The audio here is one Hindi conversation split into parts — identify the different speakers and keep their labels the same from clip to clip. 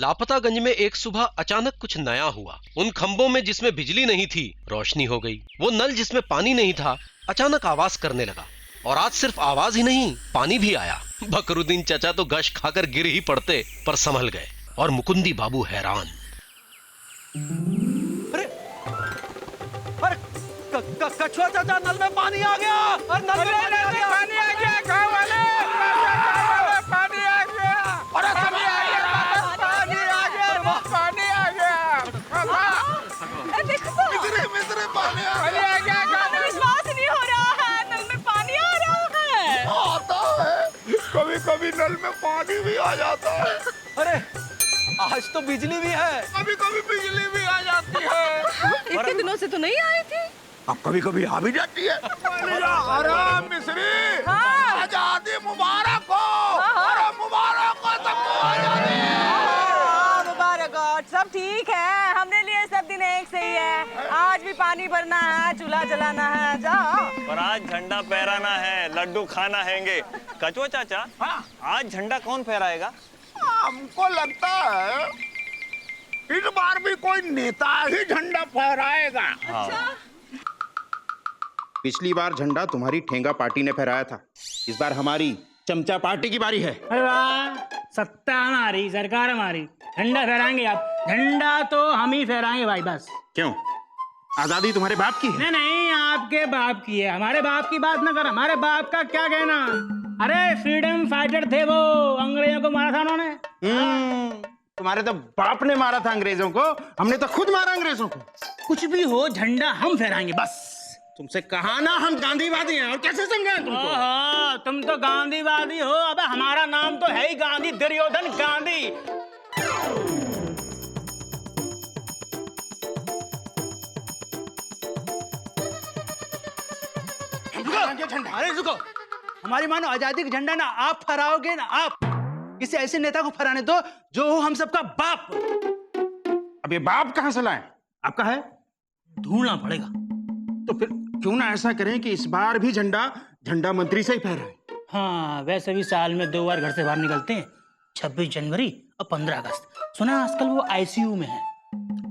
Speaker 1: लापतागंज में एक सुबह अचानक कुछ नया हुआ। उन खंभों में जिसमें बिजली नहीं थी, रोशनी हो गई। वो नल जिसमें पानी नहीं था, अचानक आवाज करने लगा। और आज सिर्फ आवाज ही नहीं, पानी भी आया। बकरुद्दीन चचा तो गश खाकर गिर ही पड़ते, पर संभल गए। और मुकुंदी बाबू हैरान।
Speaker 2: अरे कछुआ चाचा, नल में पानी आ गया। और नल में पानी आ गया।
Speaker 3: गाँव वाले पानी आ गया।
Speaker 2: अरे पानी आ गया।
Speaker 3: पानी आ गया।
Speaker 2: मिस्र पानी आ
Speaker 3: पानी आ गया।
Speaker 4: विश्वास नहीं हो रहा है, नल में पानी आ रहा है।
Speaker 2: आता है, कभी कभी नल में पानी भी आ जाता है। अरे आज तो बिजली भी है।
Speaker 3: कभी कभी बिजली भी आ जाती है।
Speaker 4: इतने दिनों से तो नहीं आई थी।
Speaker 2: अब कभी कभी आ भी जाती है। अरे मिस्री, आजादी मुबारक हो। अरे मुबारक हो सबको आजादी।
Speaker 4: मुबारक हो। सब ठीक है, हमने लिए सब दिन एक से ही है। आज भी पानी भरना है, चूल्हा जलाना है। जाओ।
Speaker 5: और आज झंडा फहराना है, लड्डू खाना हैंगे। कछुआ चाचा, आज झंडा कौन फहराएगा?
Speaker 2: हमको लगता है इस बार भी कोई नेता ही झंडा फहराएगा।
Speaker 6: पिछली बार झंडा तुम्हारी ठेंगा पार्टी ने फहराया था, इस बार हमारी चमचा पार्टी की बारी है।
Speaker 7: अरे वाह, सत्ता हमारी, सरकार हमारी, झंडा फहराएंगे आप। झंडा तो हम ही फहराएंगे भाई, बस।
Speaker 6: क्यों, आजादी तुम्हारे बाप की है?
Speaker 7: नहीं नहीं, आपके बाप की है, हमारे बाप की बात ना कर। हमारे बाप का क्या कहना। अरे फ्रीडम फाइटर थे वो, अंग्रेजों को मारा था उन्होंने।
Speaker 6: तुम्हारे तो बाप ने मारा था अंग्रेजों को, हमने तो खुद मारा अंग्रेजों को।
Speaker 7: कुछ भी हो, झंडा हम फहराएंगे बस।
Speaker 6: तुमसे कहा ना हम गांधीवादी हैं, और कैसे समझाएं तुमको?
Speaker 7: ओहो, तुम तो गांधीवादी हो। अबे हमारा नाम तो है ही गांधी, दुर्योधन गांधी।
Speaker 2: अरे रुको, हमारी मानो आजादी का झंडा ना आप फहराओगे ना आप। किसी ऐसे नेता को फहराने दो जो हो हम सबका बाप।
Speaker 6: अब ये बाप कहां से लाए? आपका है?
Speaker 7: ढूंढना पड़ेगा।
Speaker 6: तो फिर क्यों ना ऐसा करें कि इस बार भी झंडा मंत्री से ही फहराए।
Speaker 7: हाँ, वैसे भी साल में 2 बार घर से बाहर निकलते हैं, 26 जनवरी और 15 अगस्त। सुना आजकल वो आईसीयू में है।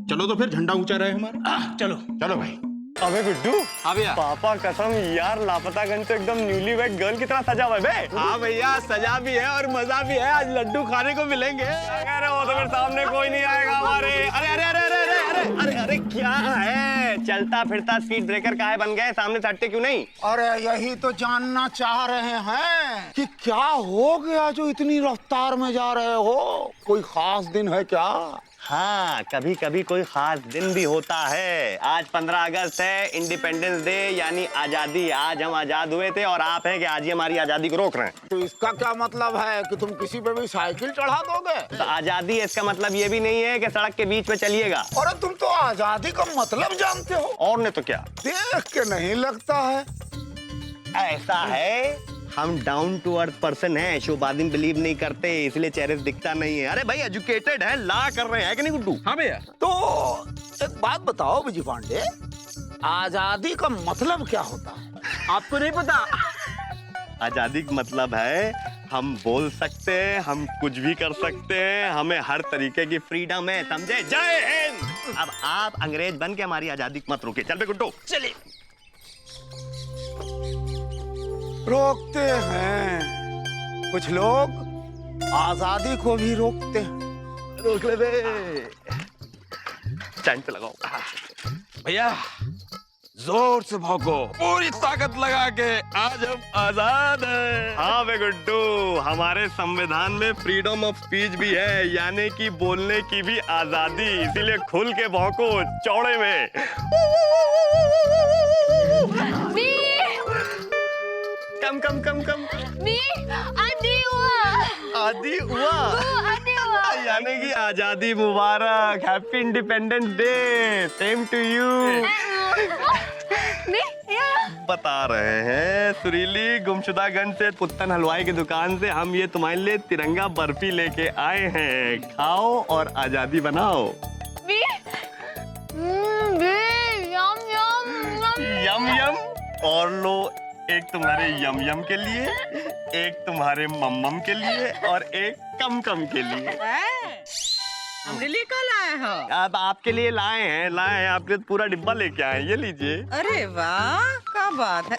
Speaker 6: चलो तो फिर झंडा ऊंचा रहे हमारा।
Speaker 7: चलो
Speaker 6: चलो भाई।
Speaker 5: अबे गुड्डू,
Speaker 2: हाँ भैया।
Speaker 5: पापा कसम यार, लापतागंज तो एकदम न्यूली वेड गर्ल की तरह सजा हुआ है बे।
Speaker 2: हाँ भैया, सजा भी है और मजा भी है। आज लड्डू खाने को मिलेंगे।
Speaker 5: अरे वो तो फिर सामने कोई नहीं आएगा हमारे। अरे अरे अरे अरे अरे अरे अरे अरे क्या है, चलता फिरता स्पीड ब्रेकर काहे बन गए, सामने से हटते क्यों नहीं?
Speaker 2: अरे यही तो जानना चाह रहे हैं कि क्या हो गया जो इतनी रफ्तार में जा रहे हो। कोई खास दिन है क्या?
Speaker 5: हाँ, कभी कभी कोई खास दिन भी होता है। आज 15 अगस्त है, इंडिपेंडेंस डे यानी आजादी। आज हम आजाद हुए थे और आप हैं कि आज ही हमारी आजादी को रोक रहे हैं।
Speaker 2: तो इसका क्या मतलब है कि तुम किसी पे भी साइकिल चढ़ा दोगे?
Speaker 5: तो आजादी है, इसका मतलब ये भी नहीं है कि सड़क के बीच में चलिएगा।
Speaker 2: अरे तुम तो आजादी का मतलब जानते हो।
Speaker 5: और ने तो क्या,
Speaker 2: देख के नहीं लगता है।
Speaker 5: ऐसा है, हम डाउन टू अर्थ पर्सन हैं, शोबादिन बिलीव नहीं करते, इसलिए चेहरे से दिखता नहीं है। अरे भाई एजुकेटेड है, ला कर रहे हैं कि नहीं गुड्डू?
Speaker 6: हाँ भैया।
Speaker 2: तो एक बात बताओ विजय पांडे, आजादी का मतलब क्या होता है? आपको नहीं पता?
Speaker 5: आजादी का मतलब है हम बोल सकते हैं, हम कुछ भी कर सकते हैं, हमें हर तरीके की फ्रीडम है, समझे? जय हिंद। अब आप अंग्रेज बन के हमारी आजादी को मत रोके। चल बे गुड्डू, चलिए।
Speaker 2: रोकते हैं कुछ लोग, आजादी को भी रोकते हैं।
Speaker 5: रोक ले बे। चैन पे लगाओ
Speaker 3: भैया, जोर से भौंको, पूरी ताकत लगा के। आज हम आजाद हैं।
Speaker 5: हाँ बे गुड्डू, हमारे संविधान में फ्रीडम ऑफ स्पीच भी है, यानी कि बोलने की भी आजादी। इसीलिए खुल के भौंको, चौड़े में। कम कम कम कम।
Speaker 4: आदि हुआ।
Speaker 5: आदि हुआ, यानी कि आजादी मुबारक। Happy Independence Day. Same to you. बता रहे हैं सुरीली, गुमशुदागंज से पुत्तन हलवाई की दुकान से हम ये तुम्हारे लिए तिरंगा बर्फी लेके आए हैं। खाओ और आजादी बनाओ। यम यम। और लो, एक तुम्हारे यम यम के लिए, एक तुम्हारे मम्मम के लिए और एक कम कम के लिए।
Speaker 4: हमरे लिए कल आए हो?
Speaker 5: अब आपके लिए लाए हैं आपके लिए पूरा डिब्बा लेके आए, ये लीजिए।
Speaker 4: अरे वाह, क्या बात है।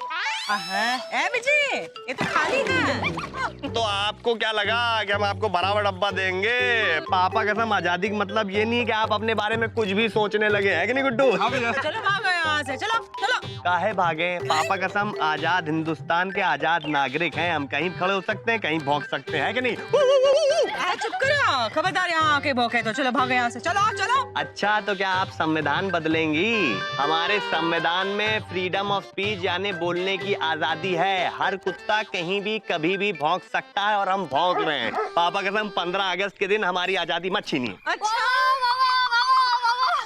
Speaker 4: ए विजय, ये तो खाली है।
Speaker 5: तो आपको क्या लगा कि हम आपको बराबर डब्बा देंगे? पापा कसम आजादी का मतलब ये नहीं कि आप अपने बारे में कुछ भी सोचने लगे हैं कि नहीं गुड्डू?
Speaker 4: चलो भागो यहाँ से, चलो चलो।
Speaker 5: काहे भागे? पापा कसम आजाद हिंदुस्तान के आजाद नागरिक हैं हम, कहीं खड़े हो सकते हैं, कहीं भौंक सकते हैं कि नहीं?
Speaker 4: चुप करो, खबरदार यहाँ आके भौंके तो। चलो भागो यहाँ से, चलो चलो।
Speaker 5: अच्छा तो क्या आप संविधान बदलेंगी? हमारे संविधान में फ्रीडम ऑफ स्पीच यानी बोलने की आजादी है। हर कुत्ता कहीं भी कभी भी भौंक सकता है और हम भौंक रहे हैं। पापा कसम 15 अगस्त के दिन हमारी आजादी मत छीनिए।
Speaker 4: अच्छा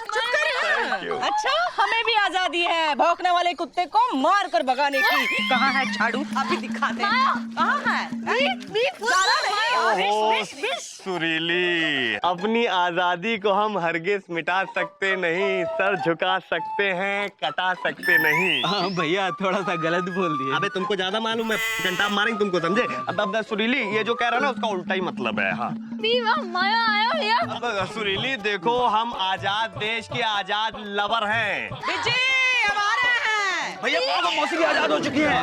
Speaker 4: चुप करो। अच्छा, हमें भी आजादी है भौंकने वाले कुत्ते को मार कर भगाने की। कहाँ है झाड़ू? अभी दिखाते हैं। कहाँ है? ज़्यादा नहीं।
Speaker 5: सुरीली, अपनी आजादी को हम हरगिज मिटा सकते नहीं, सर झुका सकते हैं, कटा सकते नहीं।
Speaker 3: हाँ भैया थोड़ा सा गलत बोल दिए।
Speaker 5: अबे तुमको ज्यादा मालूम है, घंटा मारेंगे तुमको, समझे? अब सुरीली ये जो कह रहा है ना उसका उल्टा ही मतलब है। हाँ अब सुरीली देखो, हम आजाद देश के आजाद लवर हैं।
Speaker 4: विजय हमारे हैं।
Speaker 3: भैया भागो, मौसी भी आजाद हो चुकी है।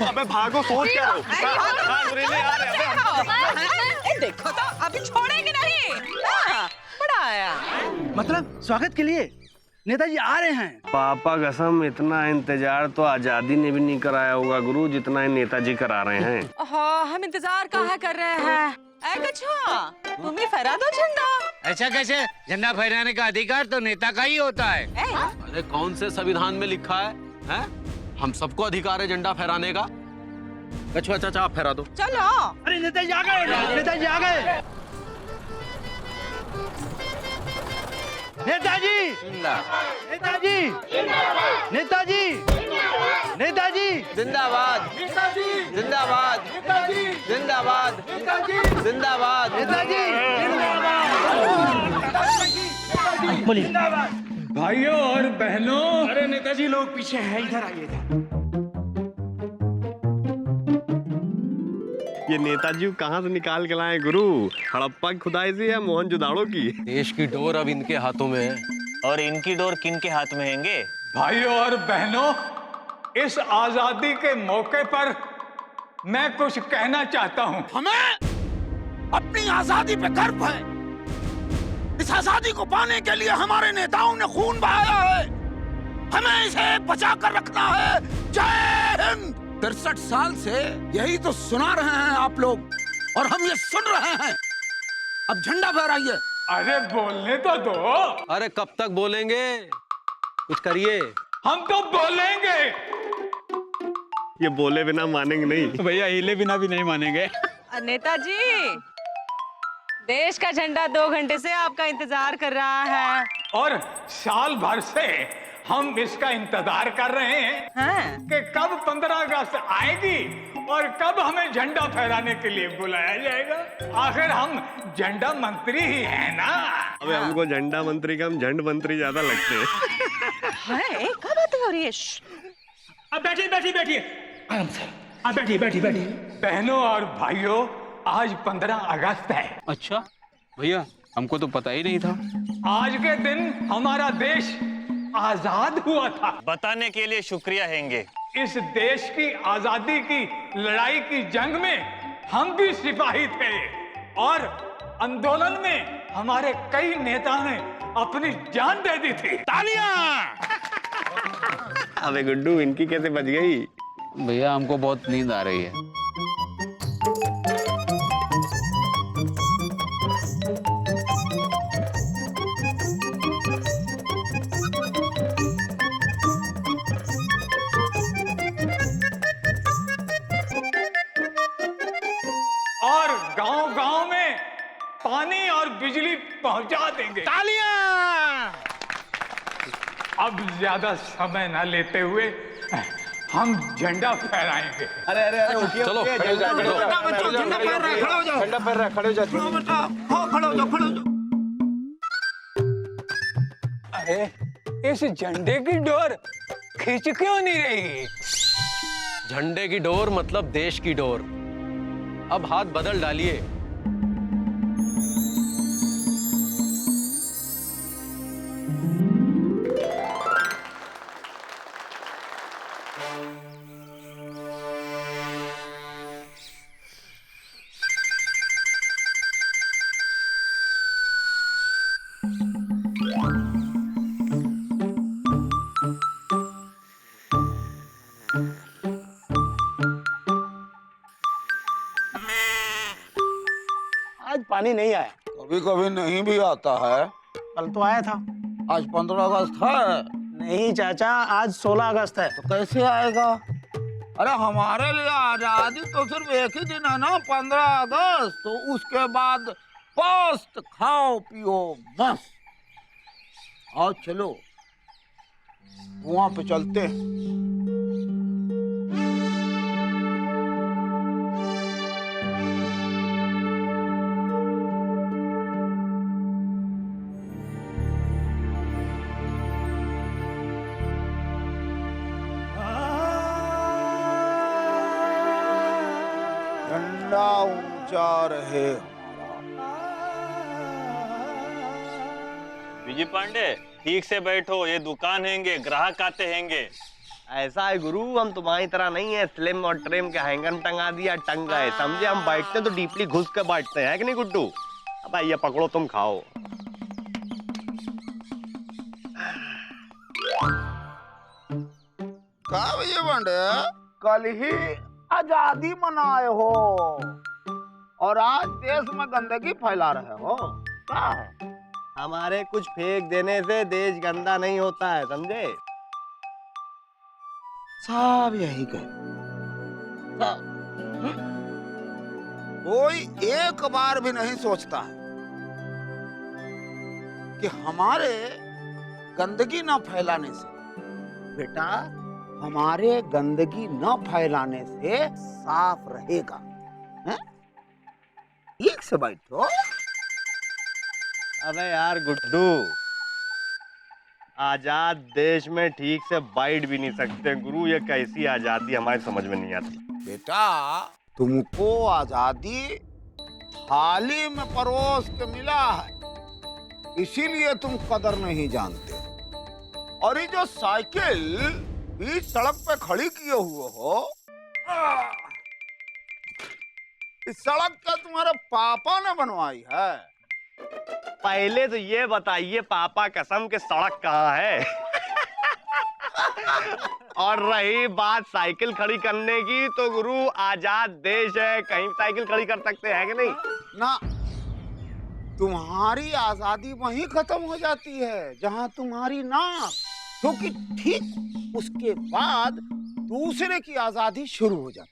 Speaker 5: अबे भागो, सोच क्या रहे हो? हाँ, सुरीली आ रहे हैं।
Speaker 4: देखो तो अभी छोड़ेंगे नहीं। बड़ा आया।
Speaker 3: मतलब स्वागत के लिए नेताजी आ रहे हैं।
Speaker 5: पापा कसम इतना इंतजार तो आजादी ने भी नहीं कराया होगा गुरु, जितना नेताजी करा रहे हैं।
Speaker 4: हाँ, हम इंतजार कहाँ कर रहे हैं। कछुआ, तुम ही फहरा दो झंडा।
Speaker 7: ऐसा कैसे? झंडा फहराने का अधिकार तो नेता का ही होता है।
Speaker 1: अरे कौन से संविधान में लिखा है? हम सबको अधिकार है झंडा फहराने का। कछुआ चाचा आप फहरा दो।
Speaker 4: चलो।
Speaker 3: अरे नेताजी आ गए, नेताजी आ गए। नेताजी, नेताजी, नेताजी, नेताजी
Speaker 1: जिंदाबाद, जिंदाबाद, जिंदाबाद, जिंदाबाद,
Speaker 3: नेताजी
Speaker 7: बोलिए। भाइयों और बहनों, अरे नेताजी लोग पीछे हैं, इधर आइए।
Speaker 5: ये नेताजी कहाँ से निकाल के लाए गुरु? हड़प्पा की खुदाई से या मोहनजोदाड़ो की?
Speaker 1: देश की डोर अब इनके हाथों में है।
Speaker 8: और इनकी डोर किन के हाथ में हैंगे?
Speaker 9: भाइयों और बहनों, इस आजादी के मौके पर मैं कुछ कहना चाहता हूँ।
Speaker 2: हमें अपनी आजादी पे गर्व है। इस आजादी को पाने के लिए हमारे नेताओं ने खून बहाया है। हमें इसे बचा कर रखना है। जय हिंद। 63 साल से यही तो सुना रहे हैं आप लोग, और हम ये सुन रहे हैं। अब झंडा फहराइए।
Speaker 9: अरे बोलने तो दो।
Speaker 1: अरे कब तक बोलेंगे? कुछ करिए।
Speaker 9: हम तो बोलेंगे।
Speaker 5: ये बोले बिना मानेंगे नहीं।
Speaker 3: भैया हिले बिना भी नहीं मानेंगे।
Speaker 4: नेताजी, देश का झंडा 2 घंटे से आपका इंतजार कर रहा है।
Speaker 9: और साल भर से हम इसका इंतजार कर रहे हैं कि कब 15 अगस्त आएगी और कब हमें झंडा फहराने के लिए बुलाया जाएगा। आखिर हम झंडा मंत्री ही हैं ना।
Speaker 5: अबे हमको झंडा मंत्री का हम झंड मंत्री ज्यादा लगते हैं।
Speaker 4: क्या बात हो रही है?
Speaker 9: अब बैठिए बैठिए बैठिए, आराम से। अब बैठिए बैठिए बैठिए। बहनों और भाइयों, आज 15 अगस्त है।
Speaker 3: अच्छा भैया, हमको तो पता ही नहीं था।
Speaker 9: आज के दिन हमारा देश आजाद हुआ था।
Speaker 8: बताने के लिए शुक्रिया हैंगे।
Speaker 9: इस देश की आजादी की लड़ाई की जंग में हम भी सिपाही थे, और आंदोलन में हमारे कई नेता ने अपनी जान दे दी थी। तालियां!
Speaker 5: अबे गुड्डू, इनकी कैसे बच गई?
Speaker 3: भैया हमको बहुत नींद आ रही है।
Speaker 9: और गांव-गांव में पानी और बिजली पहुंचा देंगे।
Speaker 2: तालियां!
Speaker 9: अब ज्यादा समय न लेते हुए हम झंडा फहराएंगे।
Speaker 5: अरे अरे अरे उठिए,
Speaker 1: चलो,
Speaker 5: उठिए,
Speaker 1: खड़े हो जाओ, खड़े हो जाओ।
Speaker 2: झंडा फहर रहा है, खड़े हो जाओ।
Speaker 5: झंडा फहर रहा है, खड़े हो जाओ।
Speaker 2: खड़े हो जाओ, खड़े हो जाओ।
Speaker 9: अरे इस झंडे की डोर खींच क्यों नहीं रही?
Speaker 1: झंडे की डोर मतलब देश की डोर। अब हाथ बदल डालिए।
Speaker 2: आज पानी नहीं आया।
Speaker 3: कभी कभी नहीं भी आता है।
Speaker 2: कल तो आया था।
Speaker 3: आज 15 अगस्त है।
Speaker 2: नहीं चाचा, आज 16 अगस्त है।
Speaker 3: तो कैसे आएगा? अरे हमारे लिए आजादी तो सिर्फ एक ही दिन है ना, 15 अगस्त। तो उसके बाद पोस्ट खाओ पियो मस्त। आओ चलो कुआं पे चलते हैं। झंडा ऊंचा रहे।
Speaker 8: विजय पांडे, ठीक से बैठो, ये दुकान हैंगे, ग्राहक आते हैंगे।
Speaker 5: ऐसा है गुरु, हम तुम्हारी तरह नहीं है स्लिम और ट्रिम के हैंगर में टंगा दिया टंग गए, समझे। हम बैठते तो डीपली घुस के बैठते हैं कि नहीं गुड्डू? अब ये पकड़ो, तुम खाओ।
Speaker 3: क्या विजय पांडे, कल ही आजादी मनाए हो और आज देश में गंदगी फैला रहे हो, क्या है?
Speaker 5: हमारे कुछ फेंक देने से देश गंदा नहीं होता है, समझे।
Speaker 3: सब यही कहे। कोई एक बार भी नहीं सोचता है कि हमारे गंदगी न फैलाने से, बेटा हमारे गंदगी न फैलाने से साफ रहेगा। हैं? ठीक से बैठो।
Speaker 5: अबे यार गुड्डू, आजाद देश में ठीक से बैठ भी नहीं सकते गुरु। ये कैसी आजादी हमारी समझ में नहीं आती।
Speaker 3: बेटा तुमको आजादी थाली में परोस के मिला है, इसीलिए तुम कदर नहीं जानते। और ये जो साइकिल बीच सड़क पे खड़ी किए हुए हो, इस सड़क का तुम्हारे पापा ने बनवाई है।
Speaker 5: पहले तो ये बताइए पापा कसम के सड़क कहाँ है? और रही बात साइकिल खड़ी करने की, तो गुरु आजाद देश है, कहीं साइकिल खड़ी कर सकते हैं कि नहीं?
Speaker 3: ना, तुम्हारी आजादी वहीं खत्म हो जाती है जहां तुम्हारी नाक, क्योंकि ठीक उसके बाद दूसरे की आजादी शुरू हो जाती।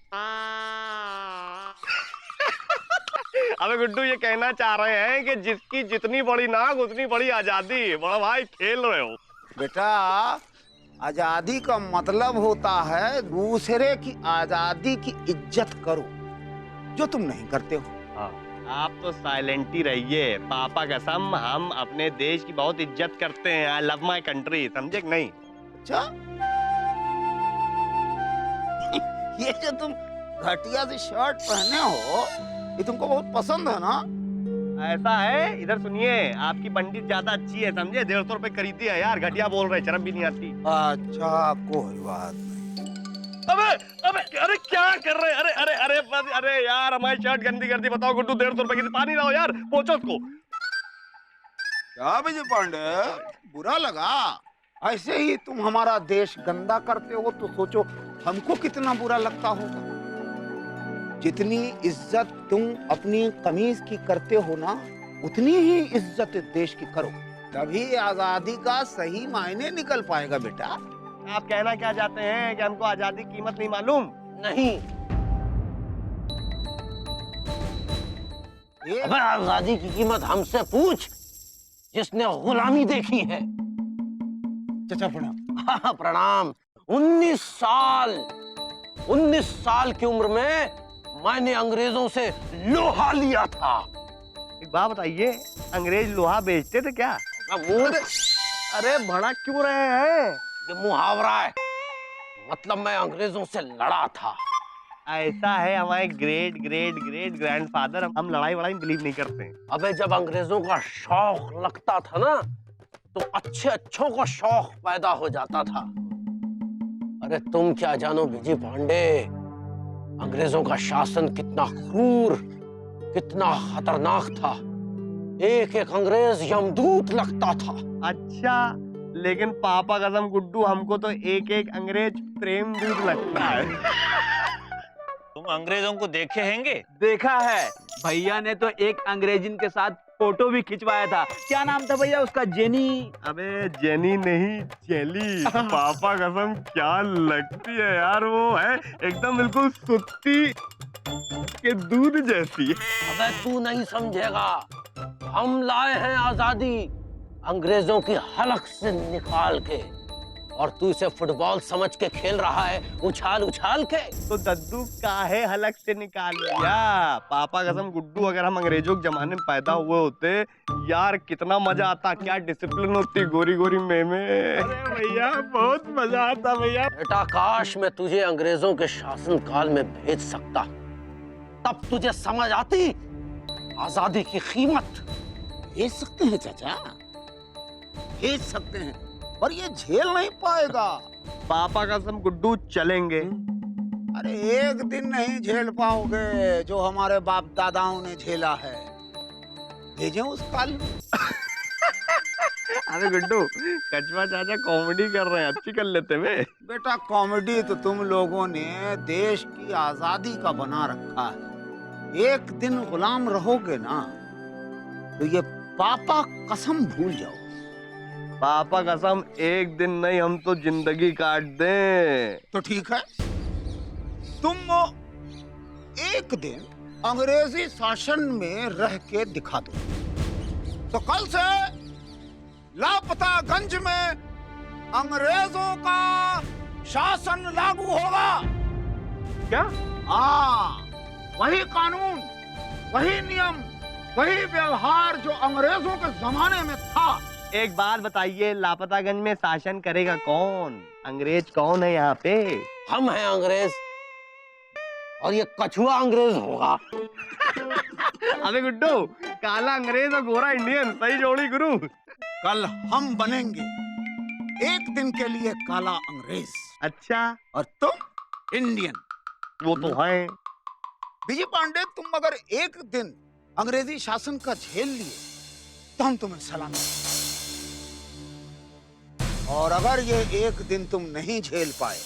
Speaker 5: अबे गुड्डू, ये कहना चाह रहे हैं कि जिसकी जितनी बड़ी नाक उतनी बड़ी आजादी। बड़ा भाई खेल रहे हो।
Speaker 3: बेटा आजादी का मतलब होता है दूसरे की आजादी की इज्जत करो, जो तुम नहीं करते हो।
Speaker 5: हाँ, आप तो साइलेंट ही रहिए। पापा कसम, हम अपने देश की बहुत इज्जत करते हैं। आई लव माई कंट्री, समझे कि नहीं?
Speaker 3: अच्छा ये जो तुम घटिया सी शर्ट पहने हो, ये तुमको बहुत पसंद है ना?
Speaker 5: ऐसा है, इधर सुनिए, आपकी पंडित ज्यादा अच्छी है, समझे। 150 रुपए खरीदी है यार, घटिया बोल रहे, शर्म भी नहीं आती।
Speaker 3: अच्छा कोई बात नहीं।
Speaker 5: अबे अबे अरे क्या कर रहे? अरे अरे अरे अरे यार, हमारी शर्ट गंदी कर दी। बताओ गुड्डू, 150 रुपए की पानी लाओ यार, पहुंचो उसको।
Speaker 3: क्या विजय पांडे, बुरा लगा? ऐसे ही तुम हमारा देश गंदा करते हो तो सोचो हमको कितना बुरा लगता होगा। जितनी इज्जत तुम अपनी कमीज की करते हो ना, उतनी ही इज्जत देश की करो, तभी आजादी का सही मायने निकल पाएगा। बेटा
Speaker 5: आप कहना क्या चाहते हैं कि हमको आजादी की कीमत नहीं मालूम?
Speaker 2: नहीं, अबे आजादी की कीमत हमसे पूछ, जिसने गुलामी देखी है।
Speaker 3: चाचा प्रणाम।
Speaker 2: हाँ प्रणाम। 19 साल की उम्र में मैंने अंग्रेजों से लोहा लिया था।
Speaker 5: एक बात बताइए, अंग्रेज लोहा बेचते थे क्या? अरे भड़क क्यों रहे हैं?
Speaker 2: ये मुहावरा है, मतलब मैं अंग्रेजों से लड़ा था।
Speaker 5: ऐसा है, हमारे ग्रेट ग्रेट ग्रेट ग्रैंडफादर, हम लड़ाई वड़ाई बिलीव नहीं करते हैं।
Speaker 2: अबे जब अंग्रेजों का शौक लगता था ना, तो अच्छे अच्छों का शौक पैदा हो जाता था। अरे तुम क्या जानो विजय पांडे, अंग्रेजों का शासन कितना क्रूर, कितना खतरनाक था। एक एक अंग्रेज यमदूत लगता था।
Speaker 5: अच्छा, लेकिन पापा कसम गुड्डू, हमको तो एक एक अंग्रेज प्रेम दूत लगता है।
Speaker 8: तुम अंग्रेजों को देखे हैंगे?
Speaker 5: देखा है,
Speaker 10: भैया ने तो एक अंग्रेजन के साथ फोटो भी खिंचवाया था। क्या नाम था भैया उसका? जेनी?
Speaker 5: अबे जेनी नहीं, जेली। पापा कसम क्या लगती है यार, वो है एकदम बिल्कुल सुत्ती के दूध जैसी।
Speaker 1: अबे तू नहीं समझेगा, हम लाए हैं आजादी अंग्रेजों की हलक से निकाल के, और तू इसे फुटबॉल समझ के खेल रहा है, उछाल उछाल के।
Speaker 5: तो दद्दू काहे हलक से निकाल लिया? पापा कसम गुड्डू, अगर हम अंग्रेजों के जमाने में पैदा हुए होते यार कितना मजा आता, क्या डिसिप्लिन होती गोरी गोरी में। अरे भैया बहुत मजा आता भैया।
Speaker 1: बेटा काश मैं तुझे अंग्रेजों के शासन काल में भेज सकता, तब तुझे समझ आती आजादी की कीमत।
Speaker 3: भेज सकते हैं चाचा, भेज सकते हैं, पर ये झेल नहीं पाएगा।
Speaker 5: पापा कसम गुड्डू चलेंगे।
Speaker 3: अरे एक दिन नहीं झेल पाओगे जो हमारे बाप दादाओं ने झेला है। भेजें उस काल में।
Speaker 5: अरे गुड्डू कचवा चाचा कॉमेडी कर रहे हैं, अच्छी कर लेते वे।
Speaker 3: बेटा कॉमेडी तो तुम लोगों ने देश की आजादी का बना रखा है। एक दिन गुलाम रहोगे ना तो ये पापा कसम भूल जाओ।
Speaker 5: पापा कसम एक दिन नहीं, हम तो जिंदगी काट दें।
Speaker 3: तो ठीक है, तुम एक दिन अंग्रेजी शासन में रह के दिखा दो, तो कल से लापतागंज में अंग्रेजों का शासन लागू होगा।
Speaker 5: क्या?
Speaker 3: हाँ, वही कानून, वही नियम, वही व्यवहार जो अंग्रेजों के जमाने में था।
Speaker 5: एक बात बताइए, लापतागंज में शासन करेगा कौन? अंग्रेज कौन है यहाँ पे?
Speaker 1: हम हैं अंग्रेज, और ये कछुआ अंग्रेज होगा।
Speaker 5: अबे गुड्डू काला अंग्रेज और गोरा इंडियन, सही जोड़ी गुरु।
Speaker 3: कल हम बनेंगे एक दिन के लिए काला अंग्रेज।
Speaker 5: अच्छा,
Speaker 3: और तुम इंडियन।
Speaker 5: वो तो है।
Speaker 3: विजय पांडे, तुम अगर एक दिन अंग्रेजी शासन का झेल लिए तो हम तुम्हें सलाम देंगे, और अगर ये एक दिन तुम नहीं झेल पाए